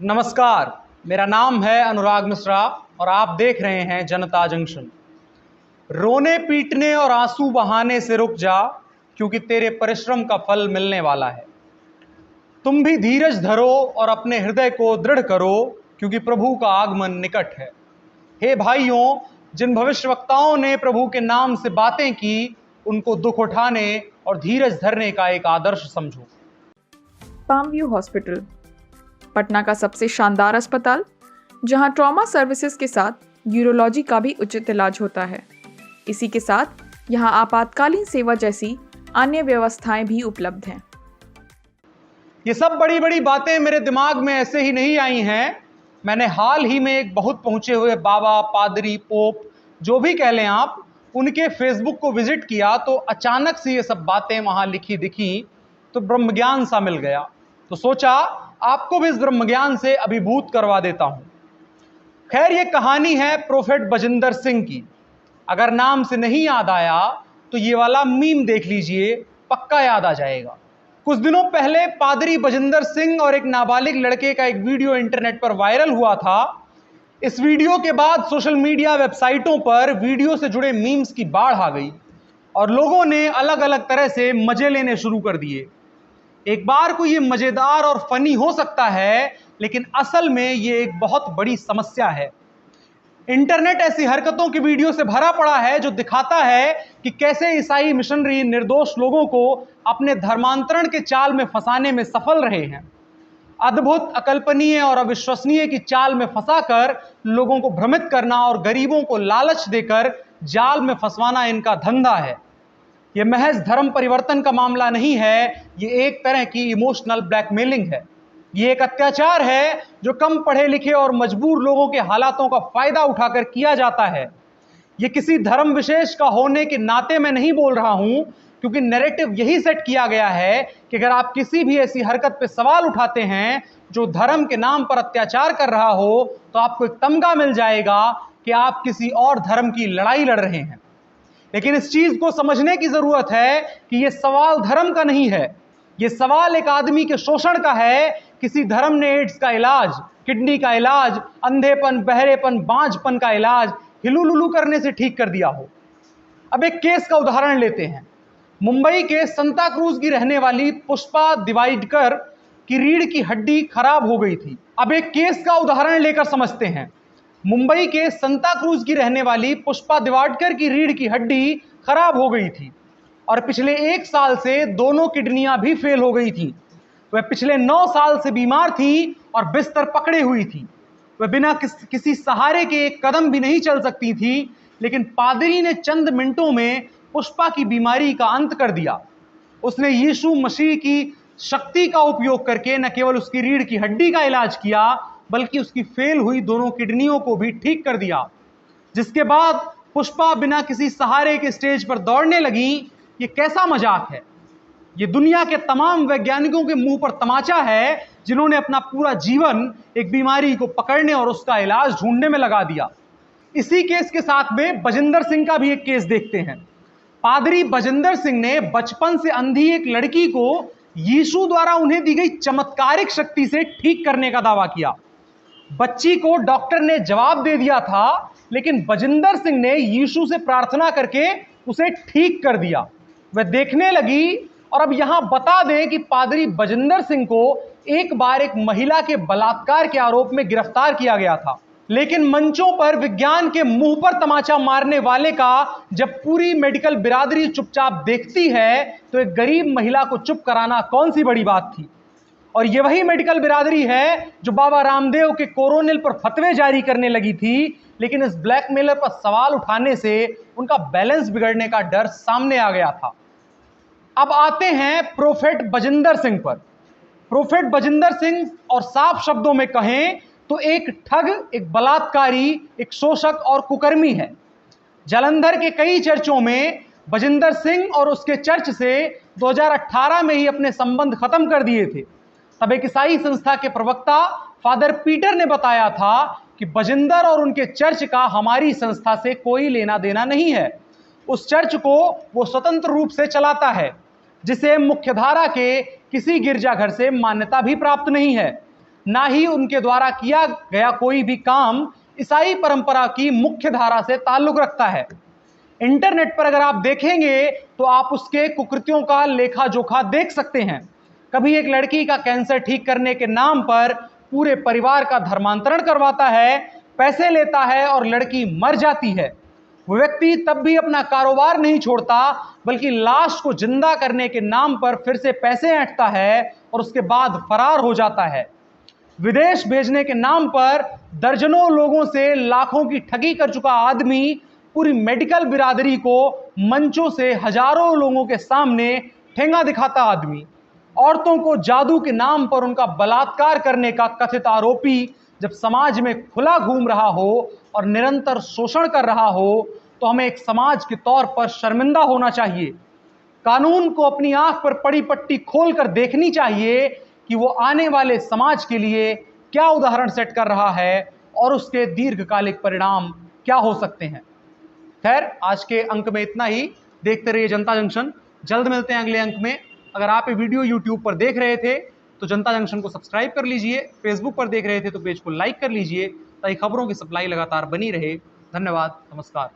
नमस्कार, मेरा नाम है अनुराग मिश्रा और आप देख रहे हैं जनता जंक्शन। रोने पीटने और आंसू बहाने से रुक जा, क्योंकि तेरे परिश्रम का फल मिलने वाला है। तुम भी धीरज धरो और अपने हृदय को दृढ़ करो, क्योंकि प्रभु का आगमन निकट है। हे भाइयों, जिन भविष्यवक्ताओं ने प्रभु के नाम से बातें की, उनको दुख उठाने और धीरज धरने का एक आदर्श समझो। पाम व्यू हॉस्पिटल, पटना का सबसे शानदार अस्पताल, जहां ट्रॉमा सर्विसेज के साथ यूरोलॉजी का भी उचित इलाज होता है। इसी के साथ यहां आपातकालीन सेवा जैसी अन्य व्यवस्थाएं भी उपलब्ध हैं। ये सब बड़ी बड़ी बातें मेरे दिमाग में ऐसे ही नहीं आई हैं। मैंने हाल ही में एक बहुत पहुंचे हुए बाबा, पादरी, पोप, जो भी कह लें आप, उनके फेसबुक को विजिट किया तो अचानक से ये सब बातें वहां लिखी दिखी, तो ब्रह्मज्ञान सा मिल गया। तो सोचा आपको भी इस ब्रह्मज्ञान से अभिभूत करवा देता हूं। खैर, ये कहानी है प्रोफेट बजिंदर सिंह की। अगर नाम से नहीं याद आया तो ये वाला मीम देख लीजिए, पक्का याद आ जाएगा। कुछ दिनों पहले पादरी बजिंदर सिंह और एक नाबालिग लड़के का एक वीडियो इंटरनेट पर वायरल हुआ था। इस वीडियो के बाद सोशल मीडिया वेबसाइटों पर वीडियो से जुड़े मीम्स की बाढ़ आ गई और लोगों ने अलग अलग तरह से मजे लेने शुरू कर दिए। एक बार को ये मजेदार और फनी हो सकता है, लेकिन असल में ये एक बहुत बड़ी समस्या है। इंटरनेट ऐसी हरकतों की वीडियो से भरा पड़ा है जो दिखाता है कि कैसे ईसाई मिशनरी निर्दोष लोगों को अपने धर्मांतरण के जाल में फंसाने में सफल रहे हैं। अद्भुत, अकल्पनीय और अविश्वसनीय की चाल में फंसाकर लोगों को भ्रमित करना और गरीबों को लालच देकर जाल में फंसवाना इनका धंधा है। यह महज धर्म परिवर्तन का मामला नहीं है, ये एक तरह की इमोशनल ब्लैकमेलिंग है। ये एक अत्याचार है जो कम पढ़े लिखे और मजबूर लोगों के हालातों का फायदा उठाकर किया जाता है। ये किसी धर्म विशेष का होने के नाते मैं नहीं बोल रहा हूं, क्योंकि नैरेटिव यही सेट किया गया है कि अगर आप किसी भी ऐसी हरकत पे सवाल उठाते हैं जो धर्म के नाम पर अत्याचार कर रहा हो, तो आपको एक तमगा मिल जाएगा कि आप किसी और धर्म की लड़ाई लड़ रहे हैं। लेकिन इस चीज को समझने की जरूरत है कि यह सवाल धर्म का नहीं है, यह सवाल एक आदमी के शोषण का है। किसी धर्म ने एड्स का इलाज, किडनी का इलाज, अंधेपन, बहरेपन, बांझपन का इलाज हिलुलुलु करने से ठीक कर दिया हो। अब एक केस का उदाहरण लेते हैं। मुंबई के संता क्रूज की रहने वाली पुष्पा दिवाइडकर की रीढ़ की हड्डी खराब हो गई थी। अब एक केस का उदाहरण लेकर समझते हैं। मुंबई के संता क्रूज की रहने वाली पुष्पा दिवाडकर की रीढ़ की हड्डी खराब हो गई थी और पिछले 1 साल से दोनों किडनियां भी फेल हो गई थी। वह पिछले 9 साल से बीमार थी और बिस्तर पकड़े हुई थी। वह बिना किसी सहारे के एक कदम भी नहीं चल सकती थी, लेकिन पादरी ने चंद मिनटों में पुष्पा की बीमारी का अंत कर दिया। उसने यीशु मसीह की शक्ति का उपयोग करके न केवल उसकी रीढ़ की हड्डी का इलाज किया, बल्कि उसकी फेल हुई दोनों किडनियों को भी ठीक कर दिया। जिसके बाद पुष्पा बिना किसी सहारे के स्टेज पर दौड़ने लगी। ये कैसा मजाक है? ये दुनिया के तमाम वैज्ञानिकों के मुंह पर तमाचा है, जिन्होंने अपना पूरा जीवन एक बीमारी को पकड़ने और उसका इलाज ढूंढने में लगा दिया। इसी केस के साथ में बजिंदर सिंह का भी एक केस देखते हैं। पादरी बजिंदर सिंह ने बचपन से अंधी एक लड़की को यीशु द्वारा उन्हें दी गई चमत्कारिक शक्ति से ठीक करने का दावा किया। बच्ची को डॉक्टर ने जवाब दे दिया था, लेकिन बजिंदर सिंह ने यीशु से प्रार्थना करके उसे ठीक कर दिया। वह देखने लगी। और अब यहां बता दें कि पादरी बजिंदर सिंह को एक बार एक महिला के बलात्कार के आरोप में गिरफ्तार किया गया था, लेकिन मंचों पर विज्ञान के मुंह पर तमाचा मारने वाले का जब पूरी मेडिकल बिरादरी चुपचाप देखती है, तो एक गरीब महिला को चुप कराना कौन सी बड़ी बात थी। और ये वही मेडिकल बिरादरी है जो बाबा रामदेव के कोरोनिल पर फतवे जारी करने लगी थी, लेकिन इस ब्लैकमेलर पर सवाल उठाने से उनका बैलेंस बिगड़ने का डर सामने आ गया था। अब आते हैं प्रोफेट बजिंदर सिंह पर। प्रोफेट बजिंदर सिंह, और साफ शब्दों में कहें तो एक ठग, एक बलात्कारी, एक शोषक और कुकर्मी है। जालंधर के कई चर्चों में बजिंदर सिंह और उसके चर्च से 2018 में ही अपने संबंध खत्म कर दिए थे। तब एक ईसाई संस्था के प्रवक्ता फादर पीटर ने बताया था कि बजिंदर और उनके चर्च का हमारी संस्था से कोई लेना देना नहीं है। उस चर्च को वो स्वतंत्र रूप से चलाता है, जिसे मुख्यधारा के किसी गिरजाघर से मान्यता भी प्राप्त नहीं है। ना ही उनके द्वारा किया गया कोई भी काम ईसाई परंपरा की मुख्य धारा से ताल्लुक रखता है। इंटरनेट पर अगर आप देखेंगे तो आप उसके कुकृत्यों का लेखा जोखा देख सकते हैं। कभी एक लड़की का कैंसर ठीक करने के नाम पर पूरे परिवार का धर्मांतरण करवाता है, पैसे लेता है और लड़की मर जाती है। वो व्यक्ति तब भी अपना कारोबार नहीं छोड़ता, बल्कि लाश को जिंदा करने के नाम पर फिर से पैसे ऐंठता है और उसके बाद फरार हो जाता है। विदेश भेजने के नाम पर दर्जनों लोगों से लाखों की ठगी कर चुका आदमी पूरी मेडिकल बिरादरी को मंचों से हजारों लोगों के सामने ठेंगा दिखाता आदमी, औरतों को जादू के नाम पर उनका बलात्कार करने का कथित आरोपी जब समाज में खुला घूम रहा हो और निरंतर शोषण कर रहा हो, तो हमें एक समाज के तौर पर शर्मिंदा होना चाहिए। कानून को अपनी आंख पर पड़ी पट्टी खोलकर देखनी चाहिए कि वो आने वाले समाज के लिए क्या उदाहरण सेट कर रहा है और उसके दीर्घकालिक परिणाम क्या हो सकते हैं। खैर, आज के अंक में इतना ही। देखते रहिए जनता जंक्शन। जल्द मिलते हैं अगले अंक में। अगर आप ये वीडियो यूट्यूब पर देख रहे थे तो जनता जंक्शन को सब्सक्राइब कर लीजिए, फेसबुक पर देख रहे थे तो पेज को लाइक कर लीजिए, ताकि खबरों की सप्लाई लगातार बनी रहे। धन्यवाद, नमस्कार।